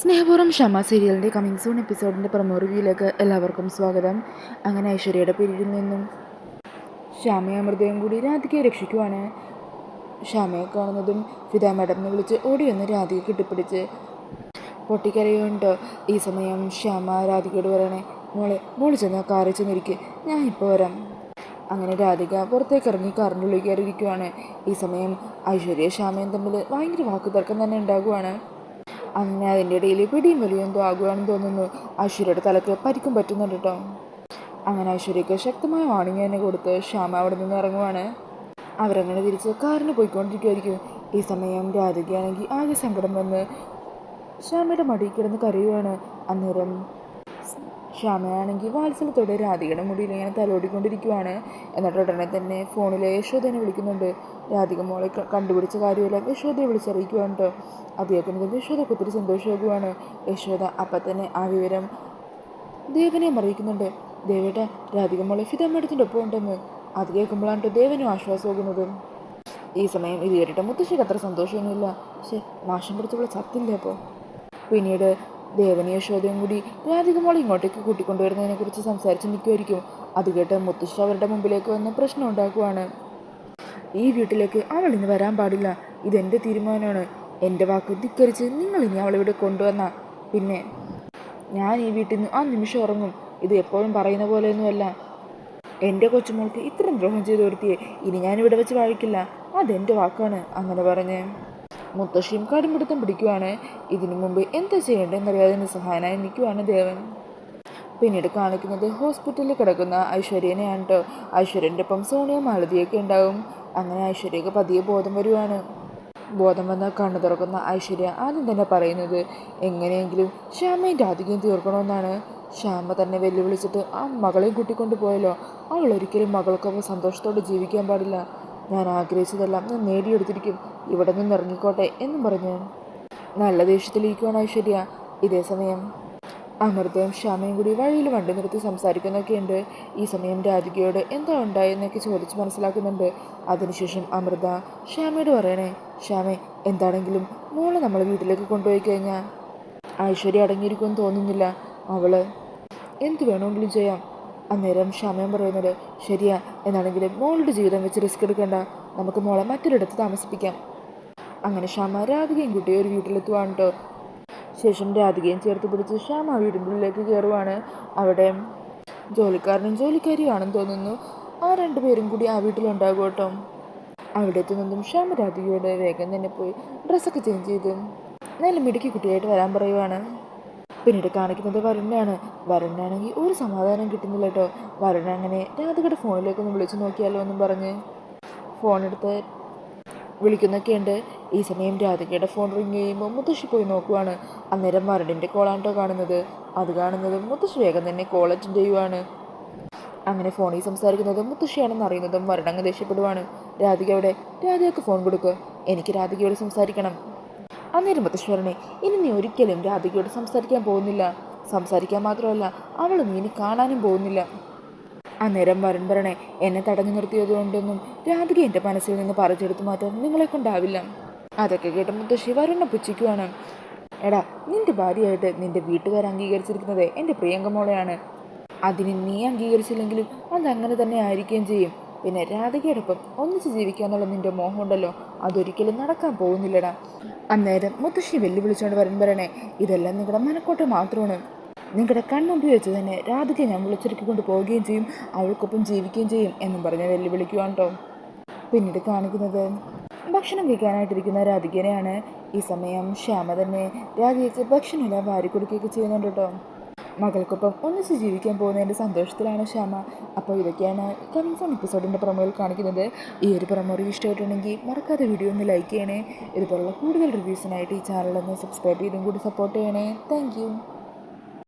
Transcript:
സ്നേഹപൂർവ്വം ക്ഷമ സീരിയലിൻ്റെ കമ്മിങ് സൂൺ എപ്പിസോഡിൻ്റെ പ്രൊമോ റിവ്യൂയിലേക്ക് എല്ലാവർക്കും സ്വാഗതം. അങ്ങനെ ഐശ്വര്യയുടെ പിരിയിൽ നിന്നും ശ്യാമയും അമൃതയും കൂടി രാധികയെ രക്ഷിക്കുവാണ്. ശ്യാമയെ കാണുന്നതും ഫിദ മാഡം എന്ന് വിളിച്ച് ഓടിയൊന്ന് രാധിക കെട്ടിപ്പിടിച്ച് പൊട്ടിക്കരയുണ്ടോ. ഈ സമയം ശ്യാമ രാധികയോട് പറയണേ, മോള് ചെന്ന് കാറിൽ ചെന്നിരിക്കുക, ഞാൻ ഇപ്പോൾ വരാം. അങ്ങനെ രാധിക പുറത്തേക്ക് ഇറങ്ങി കാറിൻ്റെ ഉള്ളിൽ കയറിയിരിക്കുവാണ്. ഈ സമയം ഐശ്വര്യ ശ്യാമയും തമ്മിൽ ഭയങ്കര വാക്കുതർക്കം തന്നെ ഉണ്ടാകുവാണ്. അങ്ങനെ അതിൻ്റെ ഇടയിൽ പിടിയും വലിയ എന്തോ ആകുകയാണെന്ന് തോന്നുന്നു. ഐശ്വര്യയുടെ തലക്ക് പരിക്കും പറ്റുന്നുണ്ട് കേട്ടോ. അങ്ങനെ ഐശ്വര്യക്ക് ശക്തമായ വാണിംഗ് തന്നെ കൊടുത്ത് ശ്യാമ അവിടെ നിന്ന് ഇറങ്ങുവാണ്. അവരങ്ങനെ തിരിച്ച് കാറിന് പോയിക്കൊണ്ടിരിക്കുമായിരിക്കും. ഈ സമയം രാധികയാണെങ്കിൽ ആകെ സങ്കടം വന്ന് ശ്യാമയുടെ മടിയിൽ കിടന്ന് കരയുവാണ്. അന്നേരം ശ്യാമയാണെങ്കിൽ വാത്സല്യത്തോടെ രാധികയുടെ മുടിയിൽ ഇങ്ങനെ തലോടിക്കൊണ്ടിരിക്കുവാണ്. എന്നിട്ട് ഉടനെ തന്നെ ഫോണിലെ യശോദനെ വിളിക്കുന്നുണ്ട്. രാധിക മോളെ കണ്ടുപിടിച്ച കാര്യമെല്ലാം യശോദയെ വിളിച്ചറിയിക്കുവാണ് കേട്ടോ. അത് കേൾക്കുന്നത് യശോദക്ക് ഒത്തിരി സന്തോഷമാകുവാണ്. യശോദ അപ്പം തന്നെ ആ വിവരം ദേവനെയും അറിയിക്കുന്നുണ്ട്. ദേവേട്ട, രാധിക മോളെ ഫിദമ്മയുടെ ഒപ്പം ഉണ്ടെന്ന്. അത് കേൾക്കുമ്പോഴാണ് കേട്ടോ ദേവനും ആശ്വാസമാകുന്നത്. ഈ സമയം ഇത് കേട്ടിട്ട് മുത്തശ്ശിക്ക് അത്ര സന്തോഷമൊന്നുമില്ല. പക്ഷേ നാശം പിടിച്ചപ്പോൾ ചത്തില്ല. അപ്പോൾ പിന്നീട് ദേവനും യശോദയും കൂടി രാധിക മോളെ ഇങ്ങോട്ടേക്ക് കൂട്ടിക്കൊണ്ടുവരുന്നതിനെക്കുറിച്ച് സംസാരിച്ച് നിൽക്കുമായിരിക്കും. അത് കേട്ട് മുത്തശ്ശി അവരുടെ മുമ്പിലേക്ക് വന്ന് പ്രശ്നം ഉണ്ടാക്കുവാണ്. ഈ വീട്ടിലേക്ക് അവൾ ഇനി വരാൻ പാടില്ല, ഇതെൻ്റെ തീരുമാനമാണ്. എൻ്റെ വാക്ക് ധിക്കരിച്ച് നിങ്ങൾ ഇനി അവളിവിടെ കൊണ്ടുവന്ന പിന്നെ ഞാൻ ഈ വീട്ടിൽ നിന്ന് ആ നിമിഷം ഉറങ്ങും. ഇത് എപ്പോഴും പറയുന്ന പോലെയൊന്നുമല്ല. എൻ്റെ കൊച്ചുമോൾക്ക് ഇത്രയും ദ്രോഹം ചെയ്ത് വരുത്തിയേ ഇനി ഞാനിവിടെ വെച്ച് വാഴിക്കില്ല, അതെൻ്റെ വാക്കാണ്. അങ്ങനെ പറഞ്ഞ് മുത്തശ്ശിയും കടുംപിടുത്തം പിടിക്കുവാണ്. ഇതിനു മുമ്പ് എന്താ ചെയ്യേണ്ടതെന്നറിയാതെ നിസ്സഹായനായി നിൽക്കുവാണ് ദേവൻ. പിന്നീട് കാണിക്കുന്നത് ഹോസ്പിറ്റലിൽ കിടക്കുന്ന ഐശ്വര്യനെയാണ് കേട്ടോ. ഐശ്വര്യൻ്റെ ഒപ്പം സോണിയ മാലതിയൊക്കെ ഉണ്ടാവും. അങ്ങനെ ഐശ്വര്യക്ക് പതിയെ ബോധം വരുവാണ്. ബോധം വന്ന് കണ്ണു തുറക്കുന്ന ഐശ്വര്യ ആദ്യം തന്നെ പറയുന്നത് എങ്ങനെയെങ്കിലും ശ്യാമയും രാധികയും തീർക്കണമെന്നാണ്. ശ്യാമ തന്നെ വെല്ലുവിളിച്ചിട്ട് ആ മകളെയും കൂട്ടിക്കൊണ്ടു പോയല്ലോ, അവൾ ഒരിക്കലും മകൾക്കൊപ്പം സന്തോഷത്തോടെ ജീവിക്കാൻ പാടില്ല. ഞാൻ ആഗ്രഹിച്ചതെല്ലാം ഞാൻ നേടിയെടുത്തിരിക്കും, ഇവിടെ നിന്ന് ഇറങ്ങിക്കോട്ടെ എന്നും പറഞ്ഞ് നല്ല ദേഷ്യത്തിലിരിക്കുവാണ് ഐശ്വര്യ. ഇതേ സമയം അമൃതയും ശ്യാമയും കൂടി വഴിയിൽ വണ്ടി നിർത്തി സംസാരിക്കുന്നൊക്കെയുണ്ട്. ഈ സമയം രാധികയോട് എന്താ ഉണ്ടായെന്നൊക്കെ ചോദിച്ച് മനസ്സിലാക്കുന്നുണ്ട്. അതിനുശേഷം അമൃത ശ്യാമയോട് പറയണേ, ശ്യാമേ, എന്താണെങ്കിലും മോളെ നമ്മൾ വീട്ടിലേക്ക് കൊണ്ടുപോയി കഴിഞ്ഞാൽ ഐശ്വര്യ അടങ്ങിയിരിക്കുമെന്ന് തോന്നുന്നില്ല. അവള് എന്ത് വേണമെങ്കിലും ചെയ്യാം. അന്നേരം ശ്യാമയും പറയുന്നത് ശരിയാ, എന്നാണെങ്കിലും മോളുടെ ജീവിതം വെച്ച് റിസ്ക് എടുക്കണ്ട, നമുക്ക് മോളെ മറ്റൊരിടത്ത് താമസിപ്പിക്കാം. അങ്ങനെ ശ്യാമ രാധികയും കുട്ടിയും ഒരു വീട്ടിലെത്തുവാണ് കേട്ടോ. ശേഷം രാധികയും ചേർത്ത് പിടിച്ച് ശ്യാമ വീടിൻ്റെ ഉള്ളിലേക്ക് കയറുവാണ്. അവിടെ ജോലിക്കാരനും ജോലിക്കാരിയാണെന്ന് തോന്നുന്നു. ആ രണ്ടുപേരും കൂടി ആ വീട്ടിലുണ്ടാകും കേട്ടോ. അവിടെ എത്തുന്നതും ശ്യാമ രാധികയോട് വേഗം തന്നെ പോയി ഡ്രസ്സൊക്കെ ചേഞ്ച് ചെയ്ത് നല്ല മിടുക്കി കുട്ടിയായിട്ട് വരാൻ പറയുവാണ്. പിന്നീട് കാണിക്കുന്നത് വരുണാണ്. വരുണാണെങ്കിൽ ഒരു സമാധാനം കിട്ടുന്നില്ല കേട്ടോ. വരുണ അങ്ങനെ രാധികയുടെ ഫോണിലേക്കൊന്ന് വിളിച്ചു നോക്കിയാലോ എന്നും പറഞ്ഞ് ഫോണെടുത്ത് വിളിക്കുന്നൊക്കെയുണ്ട്. ഈ സമയം രാധികയുടെ ഫോൺ റിങ് ചെയ്യുമ്പോൾ മുത്തശ്ശി പോയി നോക്കുവാണ്. അന്നേരം വരുണിൻ്റെ കോളാണ്ടോ കാണുന്നത്. അത് കാണുന്നതും മുത്തശ്ശി വേഗം തന്നെ കോൾ അറ്റൻഡ് ചെയ്യുവാണ്. അങ്ങനെ ഫോണിൽ സംസാരിക്കുന്നതും മുത്തശ്ശിയാണെന്ന് അറിയുന്നതും വരുൺ അങ്ങ് ദേഷ്യപ്പെടുവാണ്. രാധിക അവിടെ, രാധികക്ക് ഫോൺ കൊടുക്കുക, എനിക്ക് രാധികയോട് സംസാരിക്കണം. അന്നേരം മുത്തശ്ശി പറഞ്ഞേ, ഇനി നീ ഒരിക്കലും രാധികയോട് സംസാരിക്കാൻ പോകുന്നില്ല. സംസാരിക്കാൻ മാത്രമല്ല, അവൾ നീ ഇനി കാണാനും പോകുന്നില്ല. അന്നേരം വരുൺ പറയണേ, എന്നെ തടഞ്ഞു നിർത്തിയതുകൊണ്ടൊന്നും രാധിക എൻ്റെ മനസ്സിൽ നിന്ന് പറിച്ചെടുത്ത് മാറ്റാൻ നിങ്ങളെ കൊണ്ടാവില്ല. അതൊക്കെ കേട്ട് മുത്തശ്ശി വരുണിനെ പുച്ഛിക്കുവാണ്. എടാ, നിന്റെ ഭാര്യയായിട്ട് നിന്റെ വീട്ടുകാർ അംഗീകരിച്ചിരിക്കുന്നത് എൻ്റെ പ്രിയങ്ക മോളെയാണ്. അതിന് നീ അംഗീകരിച്ചില്ലെങ്കിലും അതങ്ങനെ തന്നെ ആയിരിക്കുകയും ചെയ്യും. പിന്നെ രാധികയോടൊപ്പം ഒന്നിച്ച് ജീവിക്കാന്നുള്ള നിന്റെ മോഹം ഉണ്ടല്ലോ, അതൊരിക്കലും നടക്കാൻ പോകുന്നില്ലടാ. അന്നേരം മുത്തശ്ശി വെല്ലുവിളിച്ചുകൊണ്ട് വരുൺ പറയണേ, ഇതെല്ലാം നിങ്ങളുടെ മനക്കോട്ട മാത്രമാണ്. നിങ്ങളുടെ കണ്ണുമ്പി വെച്ച് തന്നെ രാധിക ഞാൻ വിളിച്ചിറക്കിക്കൊണ്ട് പോവുകയും ചെയ്യും, അവൾക്കൊപ്പം ജീവിക്കുകയും ചെയ്യും എന്നും പറഞ്ഞ് വെല്ലുവിളിക്കുവാണ് കേട്ടോ. പിന്നീട് കാണിക്കുന്നത് ഭക്ഷണം കഴിക്കാനായിട്ടിരിക്കുന്ന രാധികനെയാണ്. ഈ സമയം ശ്യാമ തന്നെ രാധികയ്ക്ക് ഭക്ഷണമെല്ലാം വാരി കൊടുക്കുകയൊക്കെ ചെയ്യുന്നുണ്ട് കേട്ടോ. മകൾക്കൊപ്പം ഒന്നിച്ച് ജീവിക്കാൻ പോകുന്നതിൻ്റെ സന്തോഷത്തിലാണ് ശ്യാമ. അപ്പോൾ ഇതൊക്കെയാണ് കമ്മിങ് സൂൺ എപ്പിസോഡിൻ്റെ പ്രൊമോയിൽ കാണിക്കുന്നത്. ഈ ഒരു പ്രൊമോ ഇഷ്ടമായിട്ടുണ്ടെങ്കിൽ മറക്കാതെ വീഡിയോ ഒന്ന് ലൈക്ക് ചെയ്യണേ. ഇതുപോലുള്ള കൂടുതൽ റിവ്യൂസിനായിട്ട് ഈ ചാനലൊന്ന് സബ്സ്ക്രൈബ് ചെയ്തും കൂടി സപ്പോർട്ട് ചെയ്യണേ. താങ്ക്